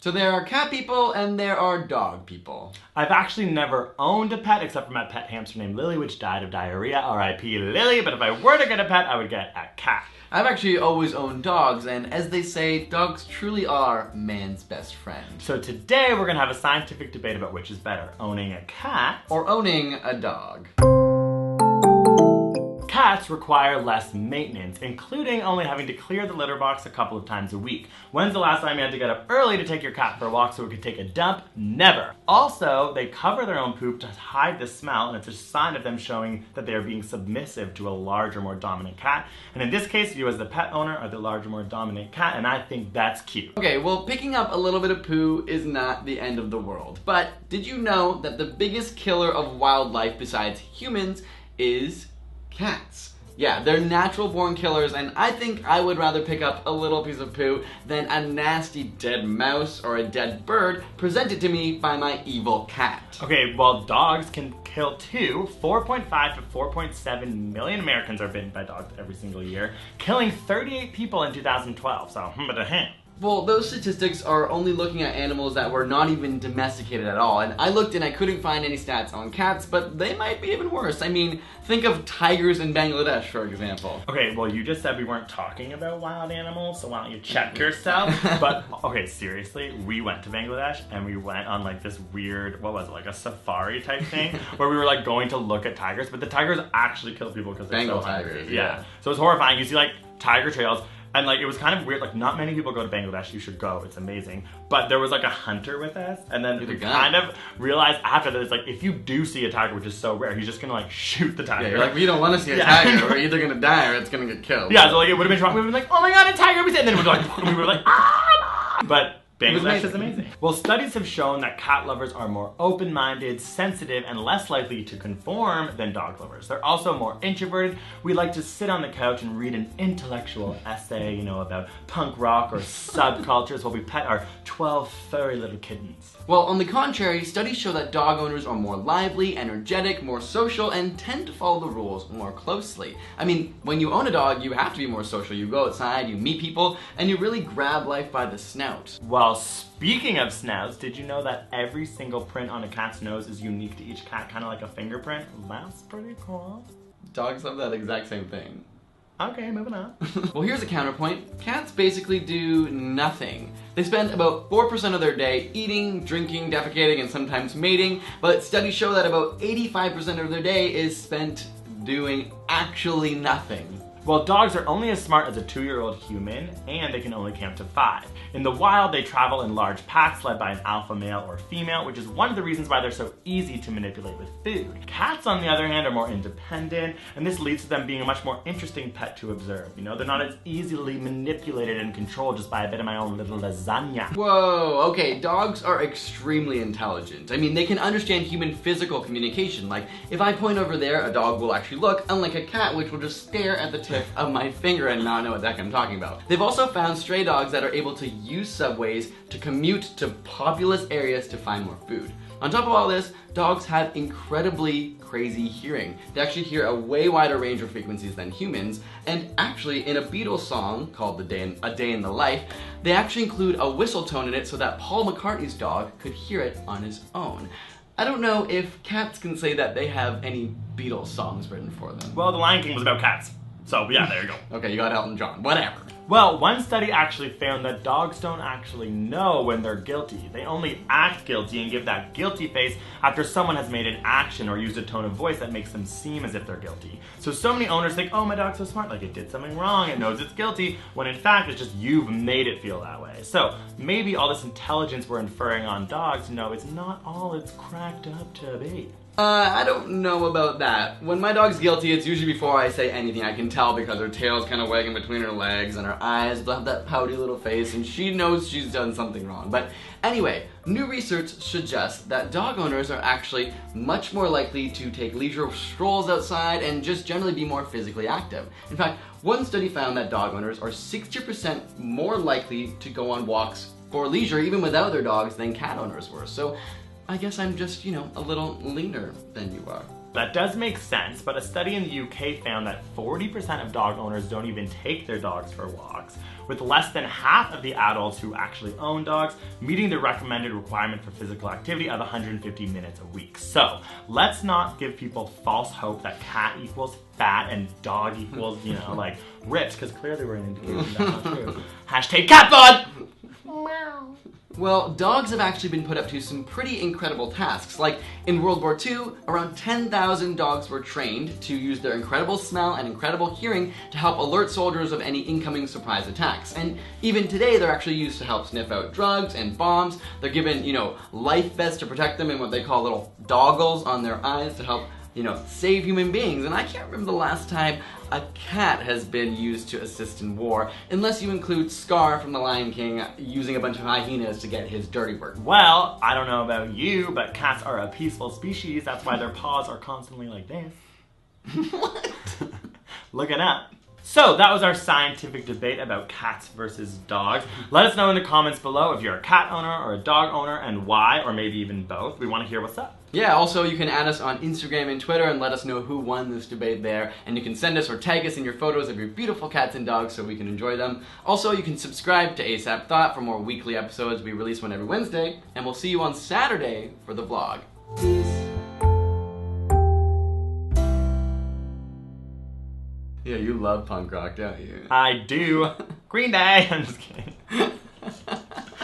So there are cat people and there are dog people. I've actually never owned a pet except for my pet hamster named Lily, which died of diarrhea, R.I.P. Lily, but if I were to get a pet, I would get a cat. I've actually always owned dogs, and as they say, dogs truly are man's best friend. So today we're gonna have a scientific debate about which is better, owning a cat or owning a dog. Cats require less maintenance, including only having to clear the litter box a couple of times a week. When's the last time you had to get up early to take your cat for a walk so it could take a dump? Never. Also, they cover their own poop to hide the smell, and it's a sign of them showing that they are being submissive to a larger, more dominant cat. And in this case, you as the pet owner are the larger, more dominant cat, and I think that's cute. Okay, well, picking up a little bit of poo is not the end of the world. But did you know that the biggest killer of wildlife besides humans is cats? Yeah, they're natural born killers, and I think I would rather pick up a little piece of poo than a nasty dead mouse or a dead bird presented to me by my evil cat. Okay, well, dogs can kill too. 4.5 to 4.7 million Americans are bitten by dogs every single year, killing 38 people in 2012, so Well, those statistics are only looking at animals that were not even domesticated at all, and I looked and I couldn't find any stats on cats, but they might be even worse. I mean, think of tigers in Bangladesh, for example. Okay, well, you just said we weren't talking about wild animals, so why don't you check yourself? But, okay, seriously, we went to Bangladesh and we went on like this weird, what was it, like a safari type thing, where we were like going to look at tigers, but the tigers actually kill people because they're Bengal so hungry. tigers, yeah. So it's horrifying. You see like tiger trails. And like, it was kind of weird, like not many people go to Bangladesh, you should go, it's amazing. But there was like a hunter with us, and then we kind of realized after that, it's like, if you do see a tiger, which is so rare, he's just gonna like shoot the tiger. Yeah, you're like, we don't want to see a tiger, we're either gonna die or it's gonna get killed. Yeah, so like it would have been wrong, we would have been like, oh my god, a tiger, and then we were like, ah! But Bangladesh is amazing. Well, studies have shown that cat lovers are more open-minded, sensitive, and less likely to conform than dog lovers. They're also more introverted. We like to sit on the couch and read an intellectual essay, you know, about punk rock or subcultures while we pet our 12 furry little kittens. Well, on the contrary, studies show that dog owners are more lively, energetic, more social, and tend to follow the rules more closely. I mean, when you own a dog, you have to be more social. You go outside, you meet people, and you really grab life by the snout. Well, speaking of snouts, did you know that every single print on a cat's nose is unique to each cat, kind of like a fingerprint? That's pretty cool. Dogs have that exact same thing. Okay, moving on. Well, here's a counterpoint. Cats basically do nothing. They spend about 4% of their day eating, drinking, defecating, and sometimes mating, but studies show that about 85% of their day is spent doing actually nothing. Well, dogs are only as smart as a 2-year-old human, and they can only count to 5. In the wild, they travel in large packs led by an alpha male or female, which is one of the reasons why they're so easy to manipulate with food. Cats, on the other hand, are more independent, and this leads to them being a much more interesting pet to observe. You know, they're not as easily manipulated and controlled just by a bit of my own little lasagna. Whoa, okay, dogs are extremely intelligent. I mean, they can understand human physical communication. Like, if I point over there, a dog will actually look, unlike a cat, which will just stare at the tip of my finger and not know what the heck I'm talking about. They've also found stray dogs that are able to use subways to commute to populous areas to find more food. On top of all this, dogs have incredibly crazy hearing. They actually hear a way wider range of frequencies than humans, and actually in a Beatles song called A Day in the Life, they actually include a whistle tone in it so that Paul McCartney's dog could hear it on his own. I don't know if cats can say that they have any Beatles songs written for them. Well, The Lion King was about cats. So, yeah, there you go. Okay, you got Elton John. Whatever. Well, one study actually found that dogs don't actually know when they're guilty. They only act guilty and give that guilty face after someone has made an action or used a tone of voice that makes them seem as if they're guilty. So many owners think, oh, my dog's so smart, like it did something wrong, it knows it's guilty, when in fact it's just you've made it feel that way. So maybe all this intelligence we're inferring on dogs, no, it's not all it's cracked up to be. I don't know about that. When my dog's guilty, it's usually before I say anything. I can tell because her tail's kind of wagging between her legs and her eyes have that pouty little face and she knows she's done something wrong. But anyway, new research suggests that dog owners are actually much more likely to take leisure strolls outside and just generally be more physically active. In fact, one study found that dog owners are 60% more likely to go on walks for leisure even without their dogs than cat owners were. So I guess I'm just, you know, a little leaner than you are. That does make sense, but a study in the UK found that 40% of dog owners don't even take their dogs for walks, with less than half of the adults who actually own dogs meeting the recommended requirement for physical activity of 150 minutes a week. So let's not give people false hope that cat equals fat and dog equals, like ripped, because clearly we're an indication that's not true. Hashtag cat bod! Meow. Well, dogs have actually been put up to some pretty incredible tasks. Like in World War II, around 10,000 dogs were trained to use their incredible smell and incredible hearing to help alert soldiers of any incoming surprise attacks. And even today, they're actually used to help sniff out drugs and bombs. They're given, life vests to protect them and what they call little doggles on their eyes to help, save human beings. And I can't remember the last time a cat has been used to assist in war, unless you include Scar from The Lion King using a bunch of hyenas to get his dirty work. Well, I don't know about you, but cats are a peaceful species. That's why their paws are constantly like this. What? Look it up. So that was our scientific debate about cats versus dogs. Let us know in the comments below if you're a cat owner or a dog owner and why, or maybe even both. We want to hear what's up. Yeah, also you can add us on Instagram and Twitter and let us know who won this debate there. And you can send us or tag us in your photos of your beautiful cats and dogs so we can enjoy them. Also, you can subscribe to ASAP Thought for more weekly episodes. We release one every Wednesday. And we'll see you on Saturday for the vlog. Peace. Yeah, you love punk rock, don't you? I do. Green Day! I'm just kidding.